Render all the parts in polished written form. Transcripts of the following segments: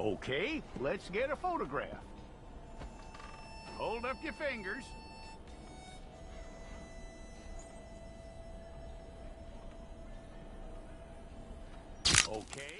Okay, let's get a photograph. Hold up your fingers. Okay.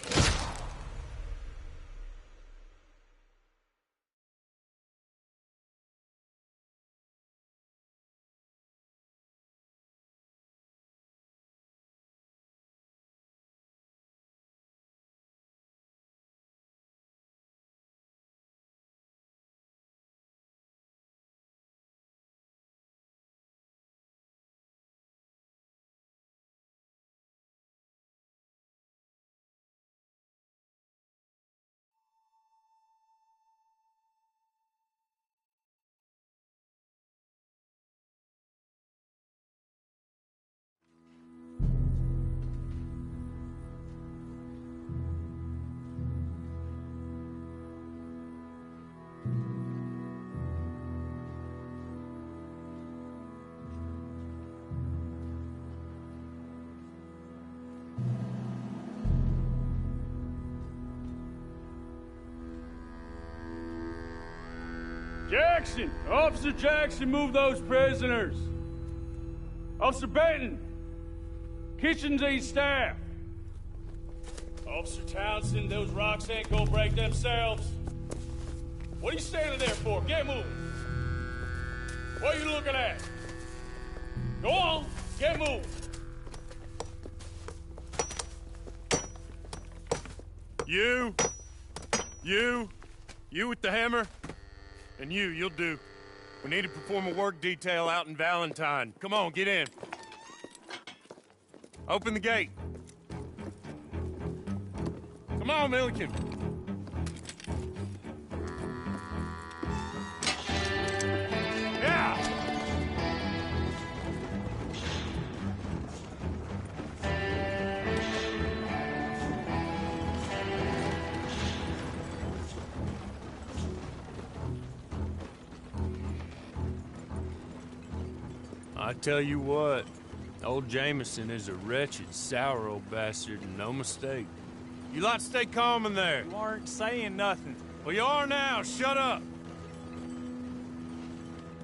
Jackson! Officer Jackson, move those prisoners! Officer Benton! Kitchen's aid staff! Officer Townsend, those rocks ain't gonna break themselves. What are you standing there for? Get moving! What are you looking at? Go on, get moving! You with the hammer? And you'll do. We need to perform a work detail out in Valentine. Come on, get in. Open the gate. Come on, Milliken. Yeah! I tell you what, old Jameson is a wretched, sour old bastard, and no mistake. You lot to stay calm in there. You aren't saying nothing. Well, you are now. Shut up.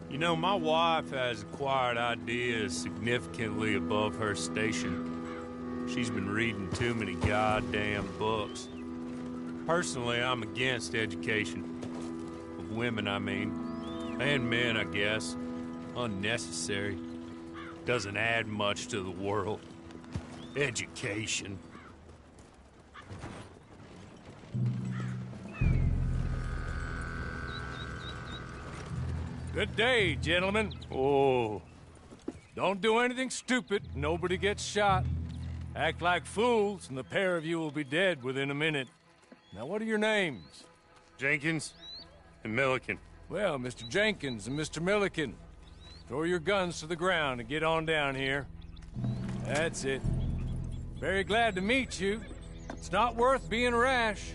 You know, my wife has acquired ideas significantly above her station. She's been reading too many goddamn books. Personally, I'm against education. Of women, I mean. And men, I guess. Unnecessary. Doesn't add much to the world. Education. Good day, gentlemen. Oh. Don't do anything stupid. Nobody gets shot. Act like fools, and the pair of you will be dead within a minute. Now, what are your names? Jenkins and Milliken. Well, Mr. Jenkins and Mr. Milliken, throw your guns to the ground and get on down here. That's it. Very glad to meet you. It's not worth being rash.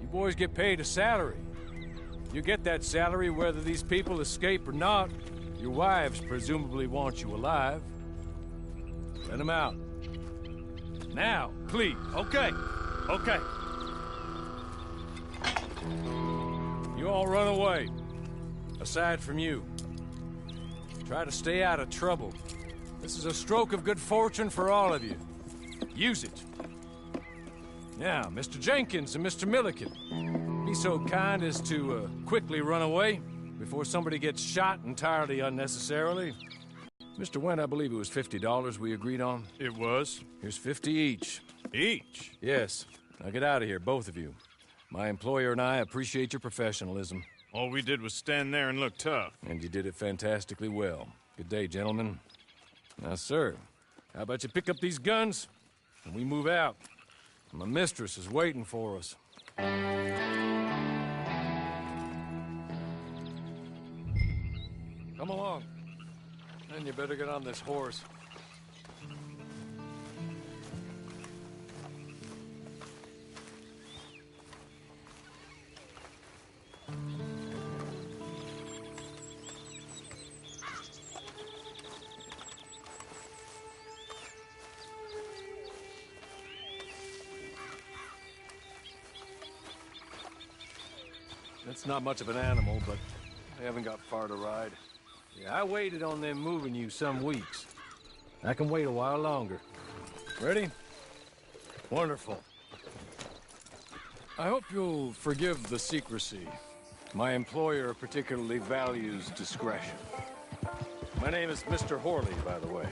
You boys get paid a salary. You get that salary whether these people escape or not. Your wives presumably want you alive. Let them out. Now, please. Okay. You all run away. Aside from you. Try to stay out of trouble. This is a stroke of good fortune for all of you. Use it. Now, Mr. Jenkins and Mr. Milliken, be so kind as to quickly run away before somebody gets shot entirely unnecessarily. Mr. Wendt, I believe it was $50 we agreed on. It was. Here's 50 each. Each? Yes. Now get out of here, both of you. My employer and I appreciate your professionalism. All we did was stand there and look tough. And you did it fantastically well. Good day, gentlemen. Now, sir, how about you pick up these guns and we move out? My mistress is waiting for us. Come along. And you better get on this horse. That's not much of an animal, but they haven't got far to ride. Yeah, I waited on them moving you some weeks. I can wait a while longer. Ready? Wonderful. I hope you'll forgive the secrecy. My employer particularly values discretion. My name is Mr. Horley, by the way.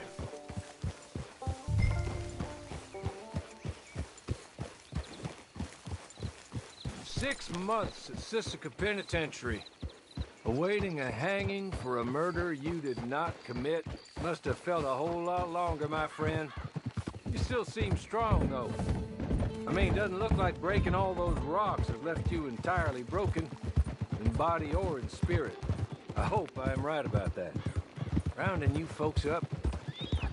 "6 months at Sisika Penitentiary, awaiting a hanging for a murder you did not commit. Must have felt a whole lot longer, my friend. You still seem strong, though. I mean, doesn't look like breaking all those rocks has left you entirely broken, in body or in spirit. I hope I am right about that. Rounding you folks up,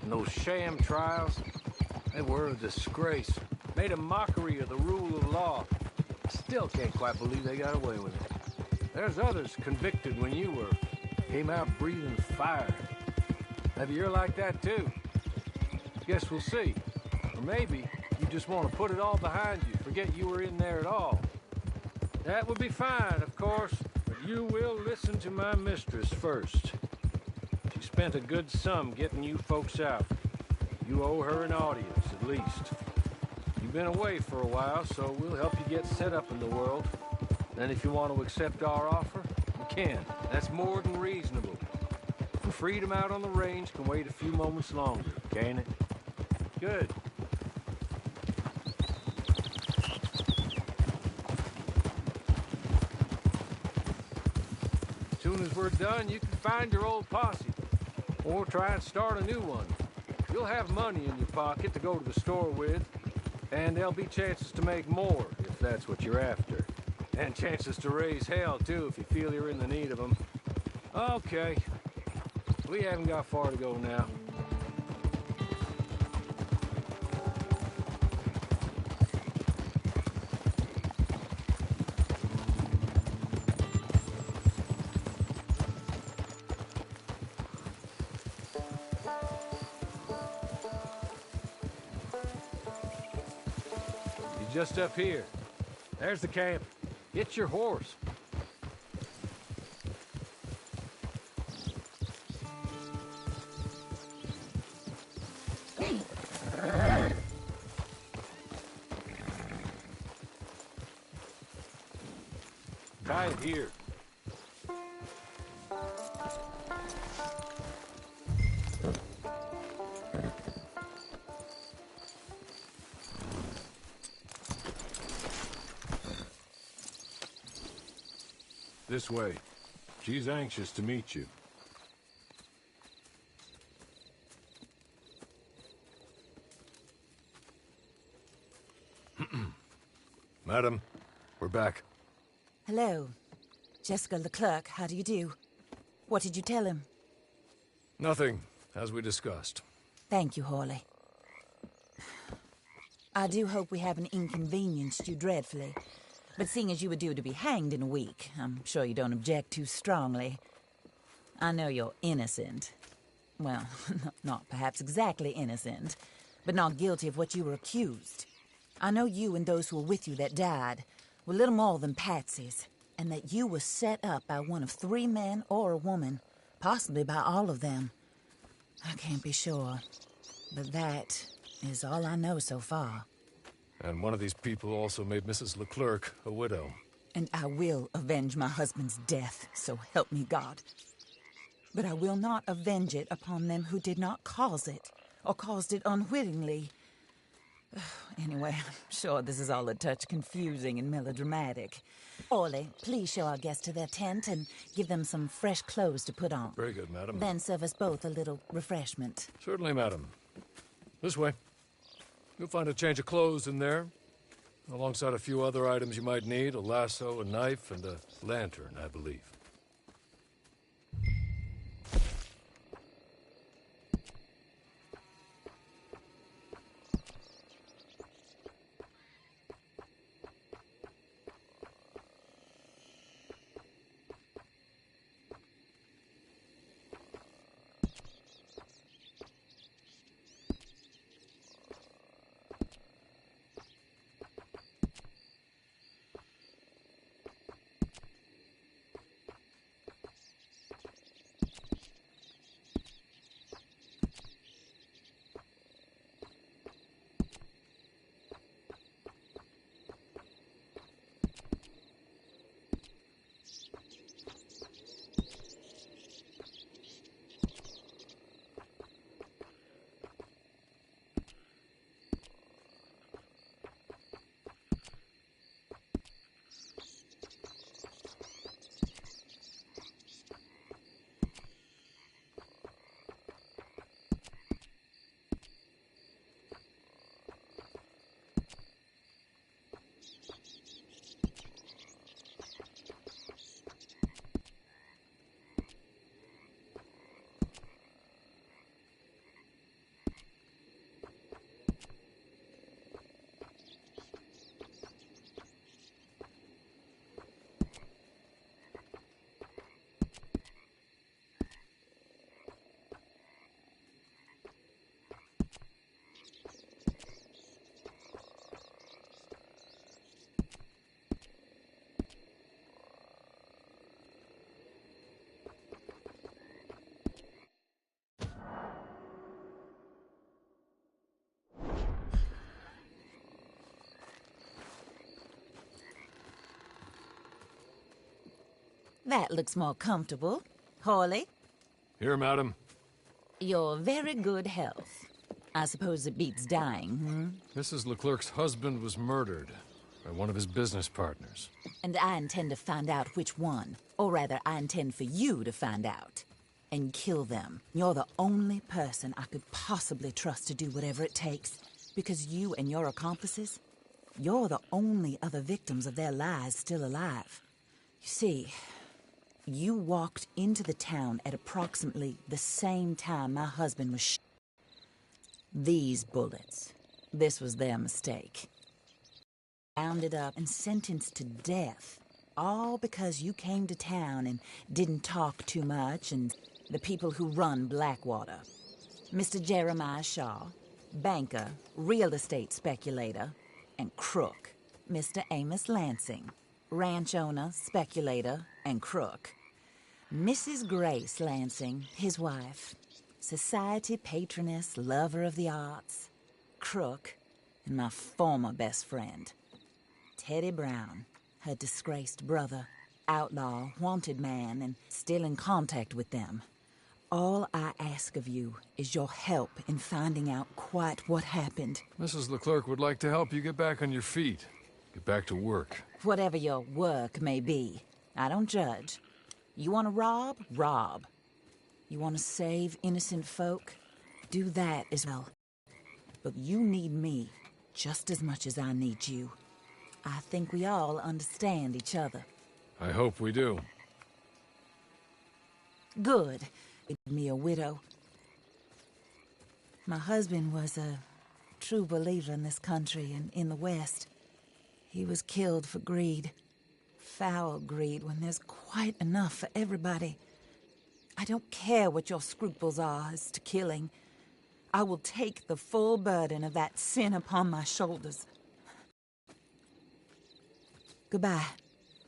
and those sham trials, they were a disgrace. Made a mockery of the rule of law. I still can't quite believe they got away with it. There's others convicted when you were, came out breathing fire. Maybe you're like that too. Guess we'll see. Or maybe you just want to put it all behind you, forget you were in there at all. That would be fine, of course, but you will listen to my mistress first. She spent a good sum getting you folks out. You owe her an audience, at least. You've been away for a while, so we'll help you get set up in the world. Then if you want to accept our offer, you can. That's more than reasonable. And freedom out on the range can wait a few moments longer, can't it? Good. As soon as we're done, you can find your old posse. Or try and start a new one. You'll have money in your pocket to go to the store with. And there'll be chances to make more, if that's what you're after. And chances to raise hell, too, if you feel you're in the need of them. Okay. We haven't got far to go now. You're just up here. There's the camp. Get your horse. Tie it here. This way. She's anxious to meet you. Madam, we're back. Hello. Jessica Leclerc, how do you do? What did you tell him? Nothing, as we discussed. Thank you, Hawley. I do hope we haven't inconvenienced you dreadfully. But seeing as you were due to be hanged in a week, I'm sure you don't object too strongly. I know you're innocent. Well, not perhaps exactly innocent, but not guilty of what you were accused. I know you and those who were with you that died were little more than patsies, and that you were set up by one of 3 men or a woman, possibly by all of them. I can't be sure, but that is all I know so far. And one of these people also made Mrs. Leclerc a widow. And I will avenge my husband's death, so help me God. But I will not avenge it upon them who did not cause it, or caused it unwittingly. Anyway, I'm sure this is all a touch confusing and melodramatic. Orley, please show our guests to their tent and give them some fresh clothes to put on. Very good, madam. Then serve us both a little refreshment. Certainly, madam. This way. You'll find a change of clothes in there, alongside a few other items you might need, a lasso, a knife, and a lantern, I believe. That looks more comfortable. Hawley, Here, madam. your very good health. I suppose it beats dying, hmm? Mrs. Leclerc's husband was murdered by one of his business partners. And I intend to find out which one. Or rather, I intend for you to find out. And kill them. You're the only person I could possibly trust to do whatever it takes. Because you and your accomplices, you're the only other victims of their lies still alive. You see, you walked into the town at approximately the same time my husband was shot. These bullets. This was their mistake. Rounded up and sentenced to death. All because you came to town and didn't talk too much, and the people who run Blackwater. Mr. Jeremiah Shaw, banker, real estate speculator, and crook. Mr. Amos Lansing, ranch owner, speculator, and crook. Mrs. Grace Lansing, his wife, society patroness, lover of the arts, crook, and my former best friend. Teddy Brown, her disgraced brother, outlaw, wanted man, and still in contact with them. All I ask of you is your help in finding out quite what happened. Mrs. Leclerc would like to help you get back on your feet. Get back to work. Whatever your work may be, I don't judge. You want to rob? Rob. You want to save innocent folk? Do that as well. But you need me just as much as I need you. I think we all understand each other. I hope we do. Good. Made me a widow. My husband was a true believer in this country and in the West. He was killed for greed. Foul greed when there's quite enough for everybody. I don't care what your scruples are as to killing. I will take the full burden of that sin upon my shoulders. Goodbye,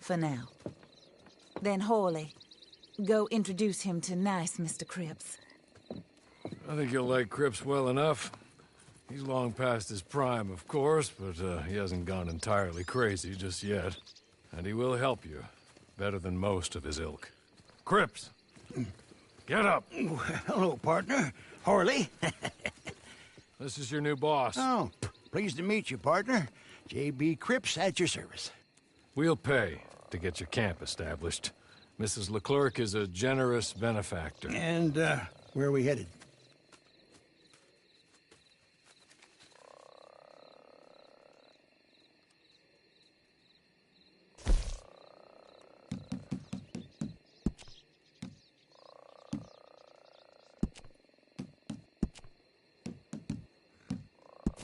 for now. Then Hawley, go introduce him to nice Mr. Cripps. I think you'll like Cripps well enough. He's long past his prime, of course, but he hasn't gone entirely crazy just yet. And he will help you, better than most of his ilk. Cripps! Get up! Hello, partner. Hawley. This is your new boss. Oh, pleased to meet you, partner. J.B. Cripps at your service. We'll pay to get your camp established. Mrs. Leclerc is a generous benefactor. And, where are we headed?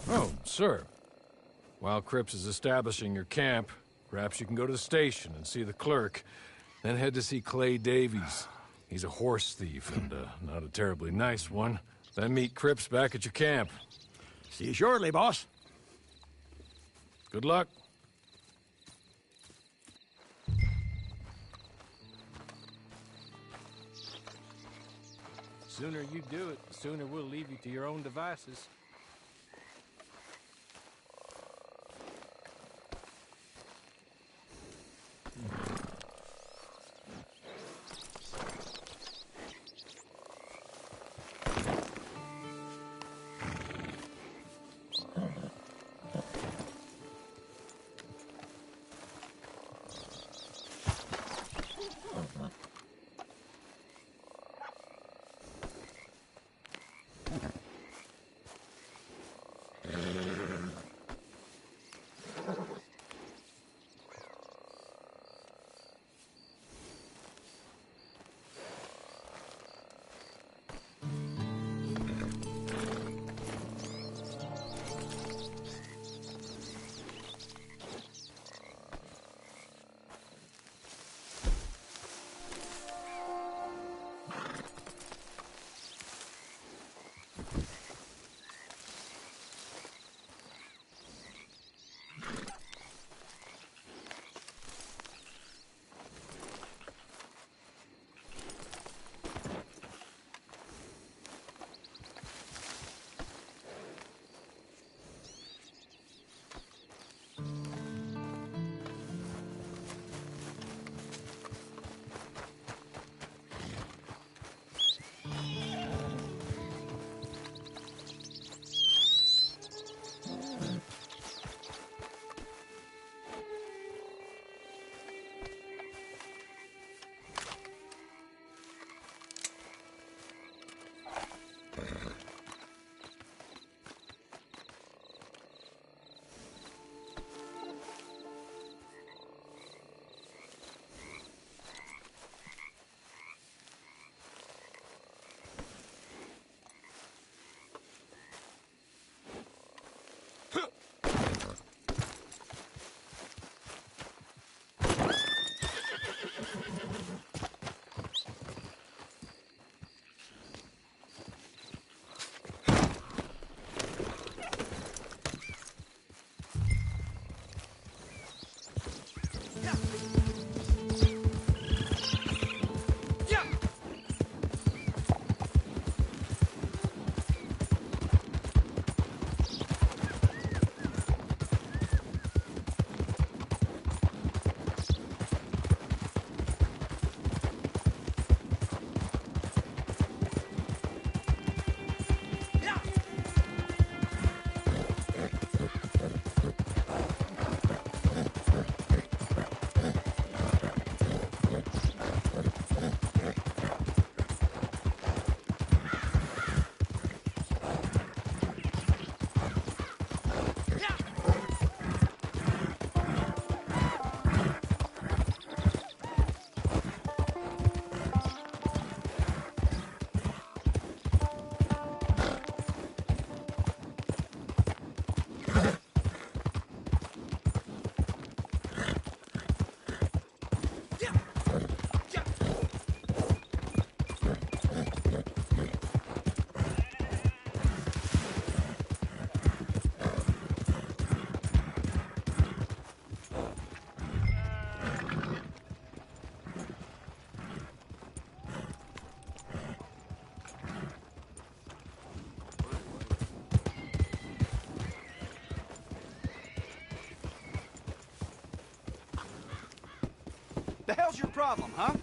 Oh, sir. While Cripps is establishing your camp, perhaps you can go to the station and see the clerk, then head to see Clay Davies. He's a horse thief, and not a terribly nice one. Then meet Cripps back at your camp. See you shortly, boss. Good luck. The sooner you do it, the sooner we'll leave you to your own devices. The hell's your problem, huh?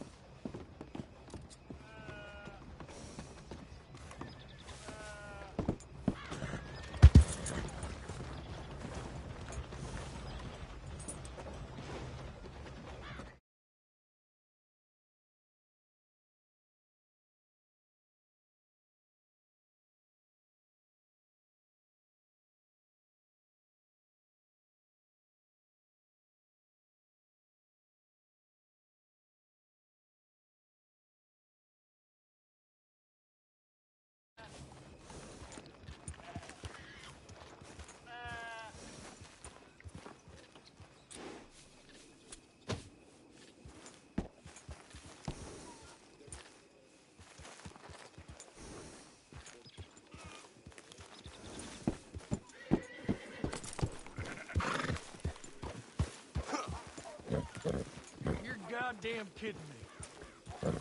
You're goddamn kidding me.